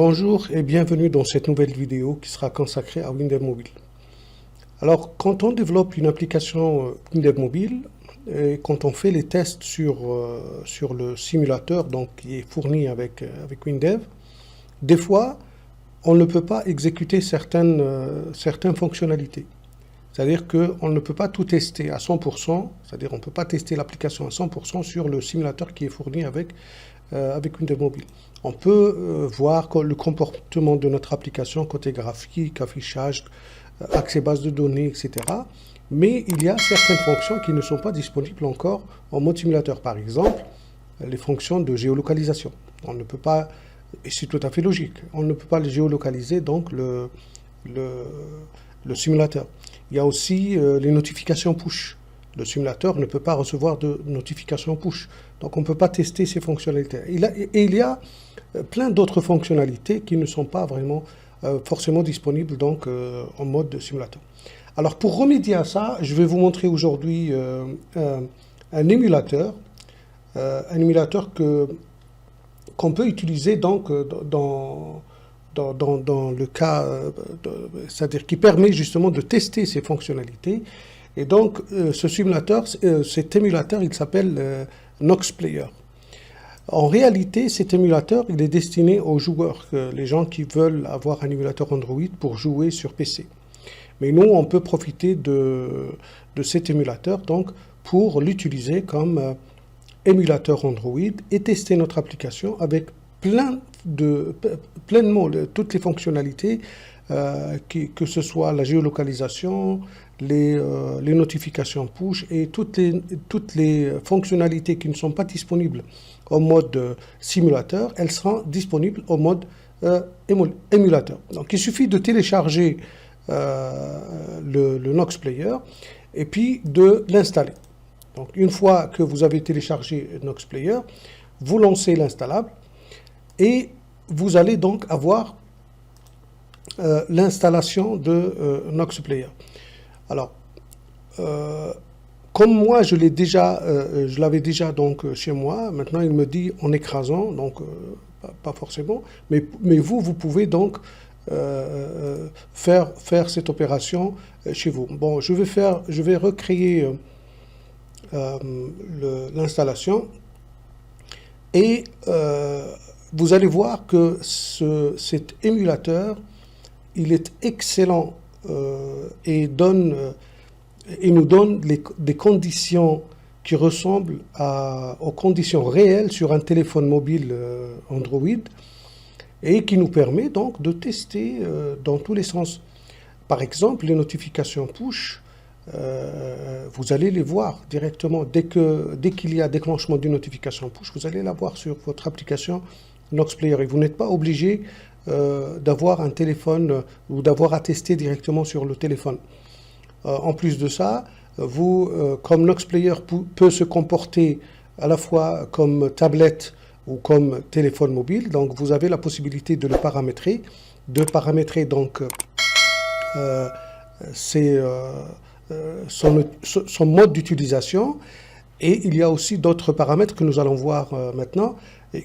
Bonjour et bienvenue dans cette nouvelle vidéo qui sera consacrée à Windev Mobile. Alors, quand on développe une application Windev Mobile et quand on fait les tests sur le simulateur donc, qui est fourni avec Windev, des fois, on ne peut pas exécuter certaines fonctionnalités. C'est-à-dire qu'on ne peut pas tout tester à 100%, c'est-à-dire on ne peut pas tester l'application à 100% sur le simulateur qui est fourni avec Windev Mobile. On peut voir le comportement de notre application côté graphique, affichage, accès base de données, etc. Mais il y a certaines fonctions qui ne sont pas disponibles encore en mode simulateur. Par exemple, les fonctions de géolocalisation. On ne peut pas, et c'est tout à fait logique, on ne peut pas le géolocaliser donc le simulateur. Il y a aussi les notifications push. Le simulateur ne peut pas recevoir de notifications push. Donc on ne peut pas tester ces fonctionnalités. Et il y a plein d'autres fonctionnalités qui ne sont pas vraiment forcément disponibles donc, en mode simulateur. Alors pour remédier à ça, je vais vous montrer aujourd'hui un émulateur qu'on peut utiliser donc dans le cas, c'est-à-dire qui permet justement de tester ces fonctionnalités. Et donc, cet émulateur, il s'appelle Nox Player. En réalité, cet émulateur, il est destiné aux joueurs, les gens qui veulent avoir un émulateur Android pour jouer sur PC. Mais nous, on peut profiter de cet émulateur donc, pour l'utiliser comme émulateur Android et tester notre application avec pleinement toutes les fonctionnalités, que ce soit la géolocalisation, les notifications push et toutes les fonctionnalités qui ne sont pas disponibles en mode simulateur, elles seront disponibles en mode émulateur. Donc il suffit de télécharger le Nox Player et puis de l'installer. Donc une fois que vous avez téléchargé Nox Player, vous lancez l'installable et vous allez donc avoir l'installation de Nox Player. Alors, comme moi je l'avais déjà donc chez moi, maintenant il me dit en écrasant, donc pas forcément, mais vous pouvez donc faire cette opération chez vous. Bon, je vais recréer l'installation et vous allez voir que cet émulateur, il est excellent et il nous donne des conditions qui ressemblent aux conditions réelles sur un téléphone mobile Android et qui nous permet donc de tester dans tous les sens. Par exemple, les notifications push, vous allez les voir directement. Dès qu'il y a déclenchement d'une notification push, vous allez la voir sur votre application Nox Player et vous n'êtes pas obligé d'avoir un téléphone ou d'avoir à tester directement sur le téléphone. En plus de ça, comme Nox Player peut se comporter à la fois comme tablette ou comme téléphone mobile, donc vous avez la possibilité de le paramétrer, donc son mode d'utilisation. Et il y a aussi d'autres paramètres que nous allons voir maintenant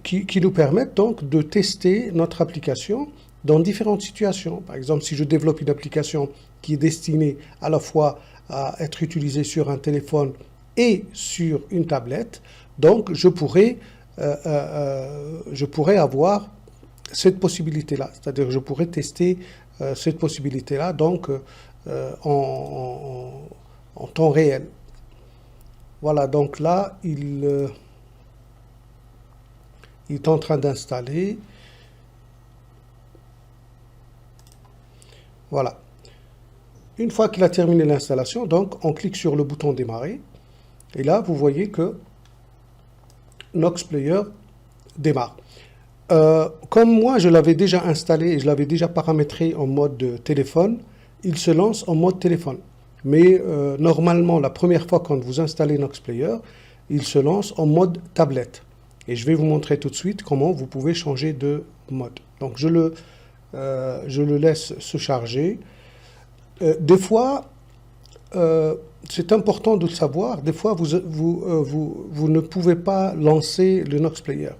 qui nous permettent donc de tester notre application dans différentes situations. Par exemple, si je développe une application qui est destinée à la fois à être utilisée sur un téléphone et sur une tablette, donc je pourrais avoir cette possibilité-là. C'est-à-dire que je pourrais tester cette possibilité-là donc en temps réel. Voilà, donc là, il est en train d'installer. Voilà. Une fois qu'il a terminé l'installation, donc on clique sur le bouton démarrer. Et là, vous voyez que Nox Player démarre. Comme moi, je l'avais déjà installé et je l'avais déjà paramétré en mode téléphone, il se lance en mode téléphone. Mais normalement, la première fois quand vous installez Nox Player, il se lance en mode tablette. Et je vais vous montrer tout de suite comment vous pouvez changer de mode. Donc je le laisse se charger. Des fois, c'est important de le savoir, des fois vous ne pouvez pas lancer le Nox Player.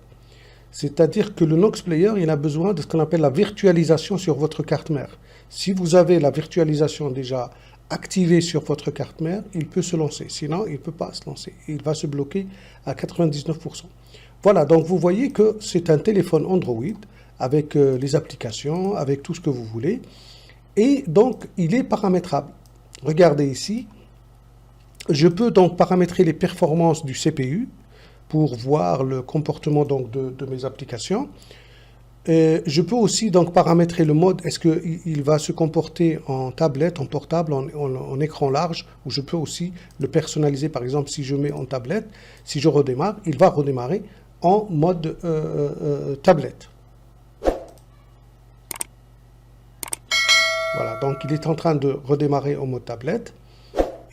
C'est-à-dire que le Nox Player, il a besoin de ce qu'on appelle la virtualisation sur votre carte mère. Si vous avez la virtualisation déjà activée sur votre carte mère, il peut se lancer. Sinon, il ne peut pas se lancer. Il va se bloquer à 99%. Voilà, donc vous voyez que c'est un téléphone Android avec les applications, avec tout ce que vous voulez. Et donc, il est paramétrable. Regardez ici. Je peux donc paramétrer les performances du CPU pour voir le comportement donc, de mes applications. Je peux aussi donc paramétrer le mode, est-ce qu'il va se comporter en tablette, en portable, en écran large, ou je peux aussi le personnaliser. Par exemple, si je mets en tablette, si je redémarre, il va redémarrer en mode tablette. Voilà, donc il est en train de redémarrer en mode tablette.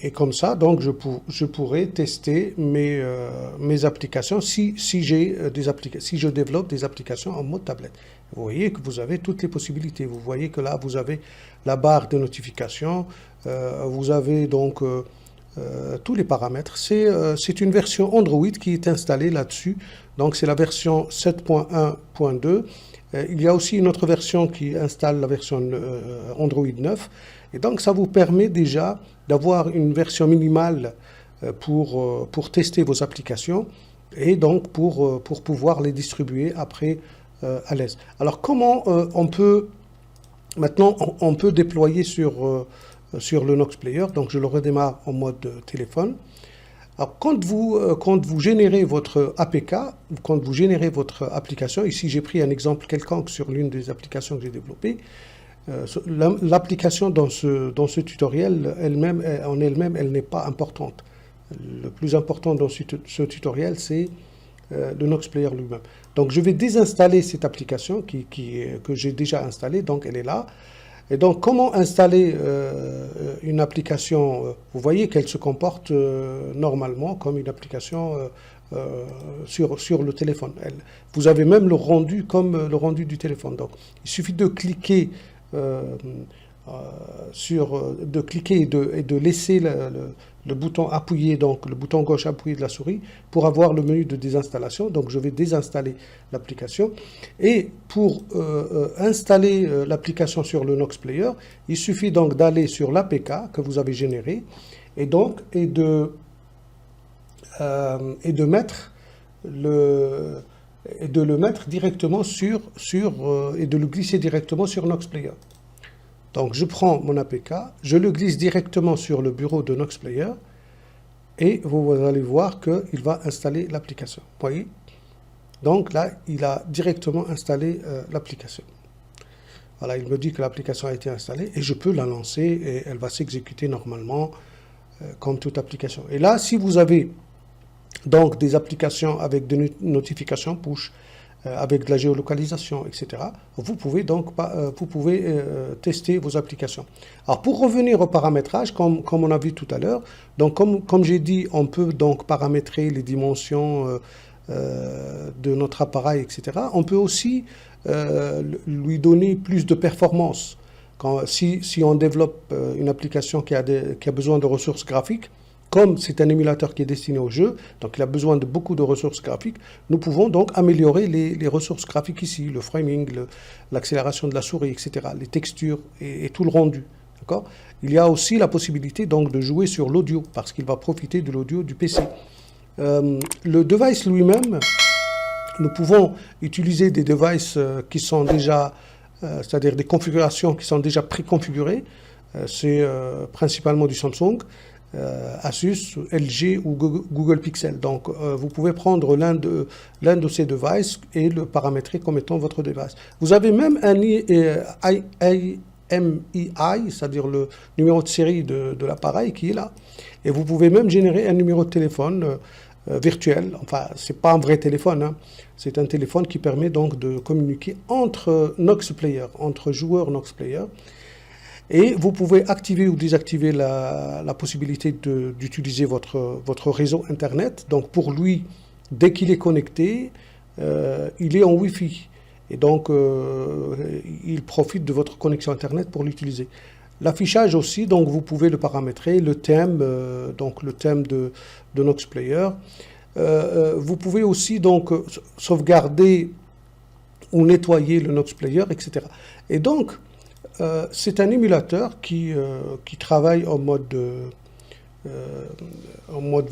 Et comme ça, donc, je pourrais tester mes applications si je développe des applications en mode tablette. Vous voyez que vous avez toutes les possibilités. Vous voyez que là, vous avez la barre de notification. Vous avez donc tous les paramètres. C'est une version Android qui est installée là-dessus. Donc, c'est la version 7.1.2. Il y a aussi une autre version qui installe la version Android 9. Et donc, ça vous permet déjà d'avoir une version minimale pour tester vos applications et donc pour pouvoir les distribuer après à l'aise. Alors, comment maintenant, on peut déployer sur le Nox Player. Donc, je le redémarre en mode téléphone. Alors, quand vous générez votre APK, quand vous générez votre application, ici j'ai pris un exemple quelconque sur l'une des applications que j'ai développées, l'application dans ce tutoriel en elle-même, elle n'est pas importante. Le plus important dans ce tutoriel, c'est le Nox Player lui-même. Donc, je vais désinstaller cette application que j'ai déjà installée, donc elle est là. Et donc, comment installer une application? Vous voyez qu'elle se comporte normalement comme une application sur le téléphone. Vous avez même le rendu comme le rendu du téléphone. Donc, il suffit de cliquer et de laisser le bouton appuyé, donc le bouton gauche appuyé de la souris, pour avoir le menu de désinstallation. Donc, je vais désinstaller l'application. Et pour installer l'application sur le Nox Player, il suffit donc d'aller sur l'APK que vous avez généré et de le mettre directement et de le glisser directement sur Nox Player. Donc, je prends mon APK, je le glisse directement sur le bureau de Nox Player et vous allez voir qu'il va installer l'application. Vous voyez? Donc là, il a directement installé l'application. Voilà, il me dit que l'application a été installée et je peux la lancer et elle va s'exécuter normalement comme toute application. Et là, si vous avez donc des applications avec des notifications push, avec de la géolocalisation, etc., vous pouvez tester vos applications. Alors, pour revenir au paramétrage, comme on a vu tout à l'heure, donc comme j'ai dit, on peut donc paramétrer les dimensions de notre appareil, etc. On peut aussi lui donner plus de performance. Si on développe une application qui a besoin de ressources graphiques, comme c'est un émulateur qui est destiné au jeu, donc il a besoin de beaucoup de ressources graphiques, nous pouvons donc améliorer les ressources graphiques ici, le framing, l'accélération de la souris, etc., les textures et tout le rendu. Il y a aussi la possibilité donc de jouer sur l'audio, parce qu'il va profiter de l'audio du PC. Le device lui-même, nous pouvons utiliser des devices qui sont déjà, c'est-à-dire des configurations qui sont déjà préconfigurées. C'est principalement du Samsung, Asus, LG ou Google Pixel. Donc, vous pouvez prendre l'un de ces devices et le paramétrer comme étant votre device. Vous avez même un IMEI, c'est-à-dire le numéro de série de l'appareil qui est là. Et vous pouvez même générer un numéro de téléphone virtuel. Enfin, ce n'est pas un vrai téléphone, hein. C'est un téléphone qui permet donc de communiquer entre Nox Player, entre joueurs Nox Player. Et vous pouvez activer ou désactiver la possibilité d'utiliser votre réseau Internet. Donc, pour lui, dès qu'il est connecté, il est en Wi-Fi. Et donc, il profite de votre connexion Internet pour l'utiliser. L'affichage aussi, donc vous pouvez le paramétrer, le thème, donc le thème de Nox Player. Vous pouvez aussi donc sauvegarder ou nettoyer le Nox Player, etc. Et donc, c'est un émulateur qui travaille en mode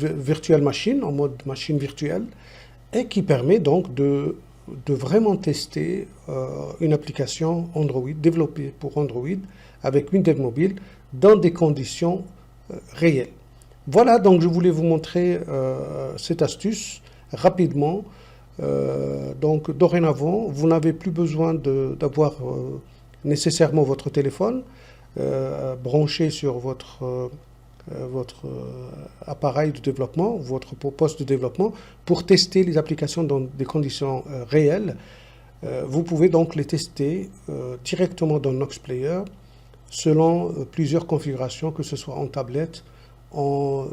virtual machine, en mode machine virtuelle, et qui permet donc de vraiment tester une application Android, développée pour Android, avec Windows Mobile, dans des conditions réelles. Voilà, donc je voulais vous montrer cette astuce rapidement. Donc dorénavant, vous n'avez plus besoin d'avoir nécessairement votre téléphone branché sur votre appareil de développement, votre poste de développement, pour tester les applications dans des conditions réelles. Vous pouvez donc les tester directement dans Nox Player selon plusieurs configurations, que ce soit en tablette, en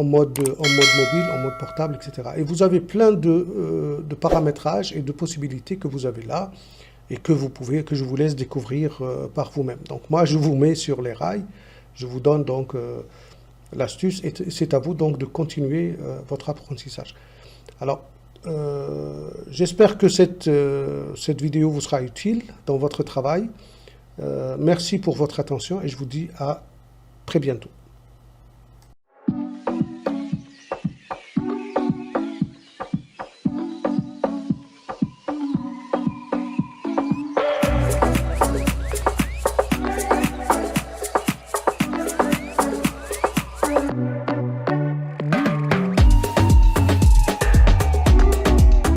mode mobile, en mode portable, etc. Et vous avez plein de paramétrages et de possibilités que vous avez là et que je vous laisse découvrir par vous-même. Donc moi, je vous mets sur les rails, je vous donne donc l'astuce et c'est à vous donc de continuer votre apprentissage. Alors, j'espère que cette vidéo vous sera utile dans votre travail. Merci pour votre attention et je vous dis à très bientôt.